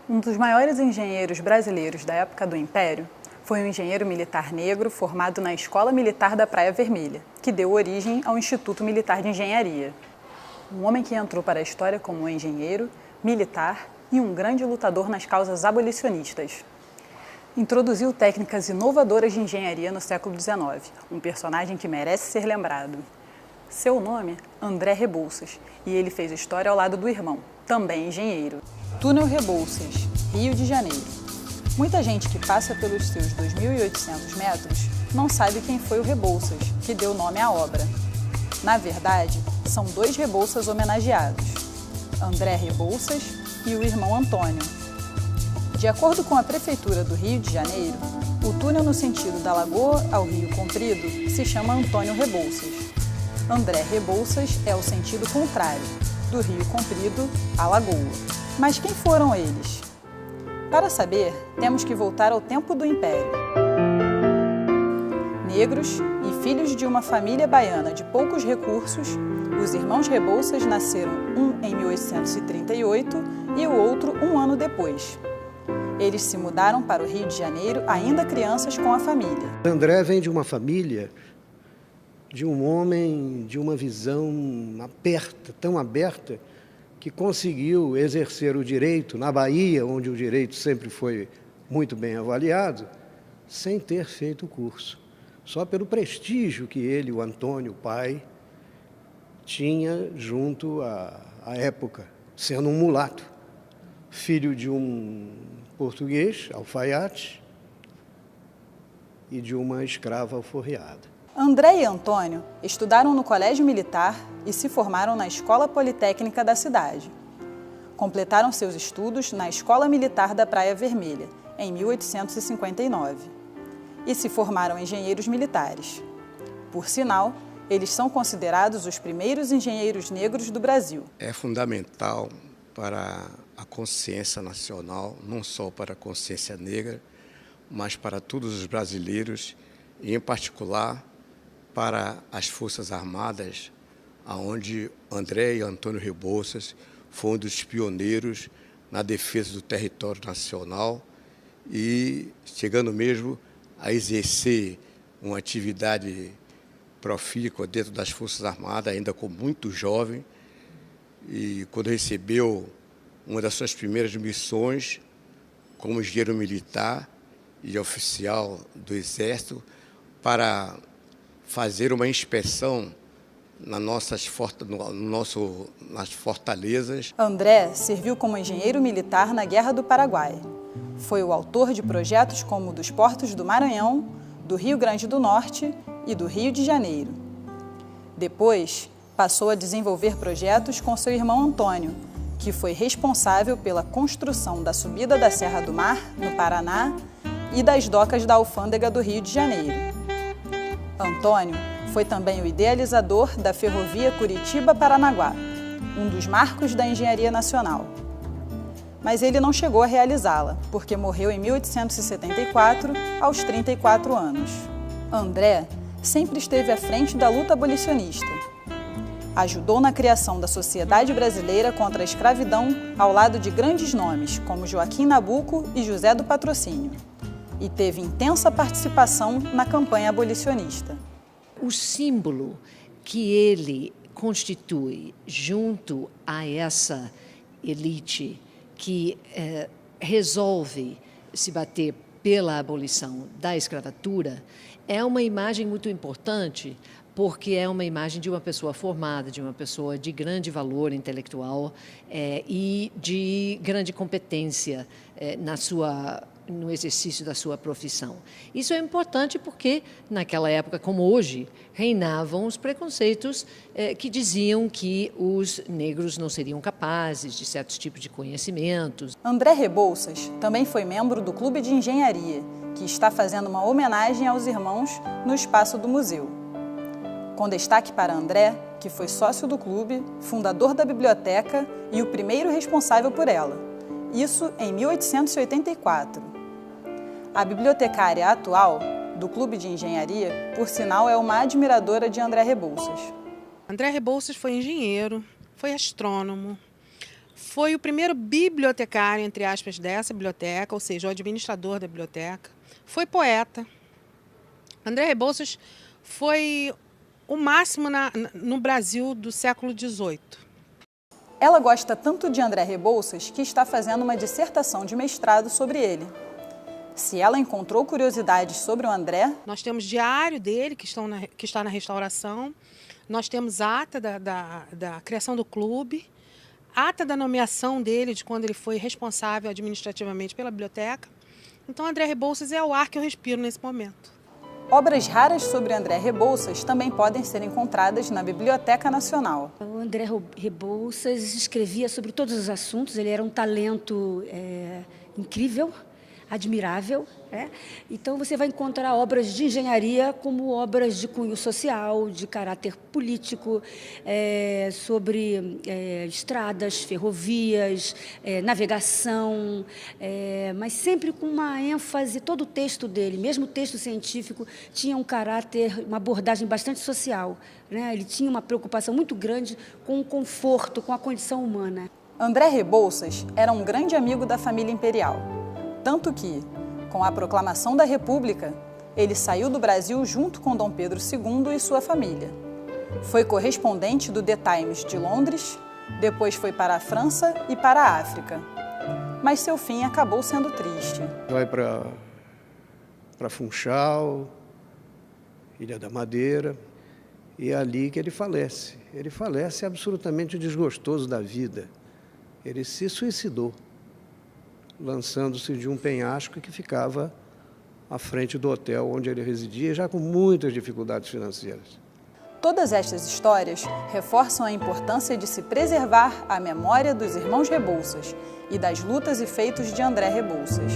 Um dos maiores engenheiros brasileiros da época do Império foi um engenheiro militar negro formado na Escola Militar da Praia Vermelha, que deu origem ao Instituto Militar de Engenharia. Um homem que entrou para a história como um engenheiro, militar e um grande lutador nas causas abolicionistas. Introduziu técnicas inovadoras de engenharia no século XIX, um personagem que merece ser lembrado. Seu nome, André Rebouças, e ele fez história ao lado do irmão, também engenheiro. Túnel Rebouças, Rio de Janeiro. Muita gente que passa pelos seus 2.800 metros não sabe quem foi o Rebouças, que deu nome à obra. Na verdade, são dois Rebouças homenageados, André Rebouças e o irmão Antônio. De acordo com a Prefeitura do Rio de Janeiro, o túnel no sentido da Lagoa ao Rio Comprido se chama Antônio Rebouças. André Rebouças é o sentido contrário, do Rio Comprido à Lagoa. Mas quem foram eles? Para saber, temos que voltar ao tempo do Império. Negros e filhos de uma família baiana de poucos recursos, os irmãos Rebouças nasceram um em 1838 e o outro um ano depois. Eles se mudaram para o Rio de Janeiro ainda crianças com a família. André vem de uma família, de um homem de uma visão aberta, tão aberta, que conseguiu exercer o direito na Bahia, onde o direito sempre foi muito bem avaliado, sem ter feito o curso. Só pelo prestígio que ele, o Antônio, o pai, tinha junto à época, sendo um mulato, filho de um português, alfaiate, e de uma escrava alforriada. André e Antônio estudaram no Colégio Militar e se formaram na Escola Politécnica da cidade. Completaram seus estudos na Escola Militar da Praia Vermelha, em 1859, e se formaram engenheiros militares. Por sinal, eles são considerados os primeiros engenheiros negros do Brasil. É fundamental para a consciência nacional, não só para a consciência negra, mas para todos os brasileiros, e em particular para as Forças Armadas, onde André e Antônio Rebouças foram um dos pioneiros na defesa do território nacional e chegando mesmo a exercer uma atividade profícua dentro das Forças Armadas, ainda com muito jovem, e quando recebeu uma das suas primeiras missões como engenheiro militar e oficial do Exército para fazer uma inspeção nas fortalezas. André serviu como engenheiro militar na Guerra do Paraguai. Foi o autor de projetos como o dos portos do Maranhão, do Rio Grande do Norte e do Rio de Janeiro. Depois, passou a desenvolver projetos com seu irmão Antônio, que foi responsável pela construção da subida da Serra do Mar, no Paraná, e das docas da Alfândega do Rio de Janeiro. Antônio foi também o idealizador da ferrovia Curitiba-Paranaguá, um dos marcos da engenharia nacional. Mas ele não chegou a realizá-la, porque morreu em 1874, aos 34 anos. André sempre esteve à frente da luta abolicionista. Ajudou na criação da Sociedade Brasileira contra a Escravidão ao lado de grandes nomes, como Joaquim Nabuco e José do Patrocínio, e teve intensa participação na campanha abolicionista. O símbolo que ele constitui junto a essa elite que resolve se bater pela abolição da escravatura é uma imagem muito importante, porque é uma imagem de uma pessoa formada, de uma pessoa de grande valor intelectual e de grande competência no exercício da sua profissão. Isso é importante porque, naquela época, como hoje, reinavam os preconceitos que diziam que os negros não seriam capazes de certos tipos de conhecimentos. André Rebouças também foi membro do Clube de Engenharia, que está fazendo uma homenagem aos irmãos no espaço do museu. Com destaque para André, que foi sócio do clube, fundador da biblioteca e o primeiro responsável por ela. Isso em 1884. A bibliotecária atual do Clube de Engenharia, por sinal, é uma admiradora de André Rebouças. André Rebouças foi engenheiro, foi astrônomo, foi o primeiro bibliotecário, entre aspas, dessa biblioteca, ou seja, o administrador da biblioteca. Foi poeta. André Rebouças foi o máximo no Brasil do século XVIII. Ela gosta tanto de André Rebouças que está fazendo uma dissertação de mestrado sobre ele. Se ela encontrou curiosidades sobre o André... Nós temos diário dele, que está na restauração. Nós temos ata da criação do clube, ata da nomeação dele, de quando ele foi responsável administrativamente pela biblioteca. Então, André Rebouças é o ar que eu respiro nesse momento. Obras raras sobre André Rebouças também podem ser encontradas na Biblioteca Nacional. O André Rebouças escrevia sobre todos os assuntos, ele era um talento incrível, admirável. Então você vai encontrar obras de engenharia como obras de cunho social, de caráter político, sobre estradas, ferrovias, navegação, mas sempre com uma ênfase. Todo o texto dele, mesmo o texto científico, tinha um caráter, uma abordagem bastante social, né? Ele tinha uma preocupação muito grande com o conforto, com a condição humana. André Rebouças era um grande amigo da família imperial. Tanto que, com a proclamação da República, ele saiu do Brasil junto com Dom Pedro II e sua família. Foi correspondente do The Times de Londres, depois foi para a França e para a África. Mas seu fim acabou sendo triste. Vai para Funchal, Ilha da Madeira, e é ali que ele falece. Ele falece absolutamente desgostoso da vida. Ele se suicidou, lançando-se de um penhasco que ficava à frente do hotel onde ele residia, já com muitas dificuldades financeiras. Todas estas histórias reforçam a importância de se preservar a memória dos irmãos Rebouças e das lutas e feitos de André Rebouças.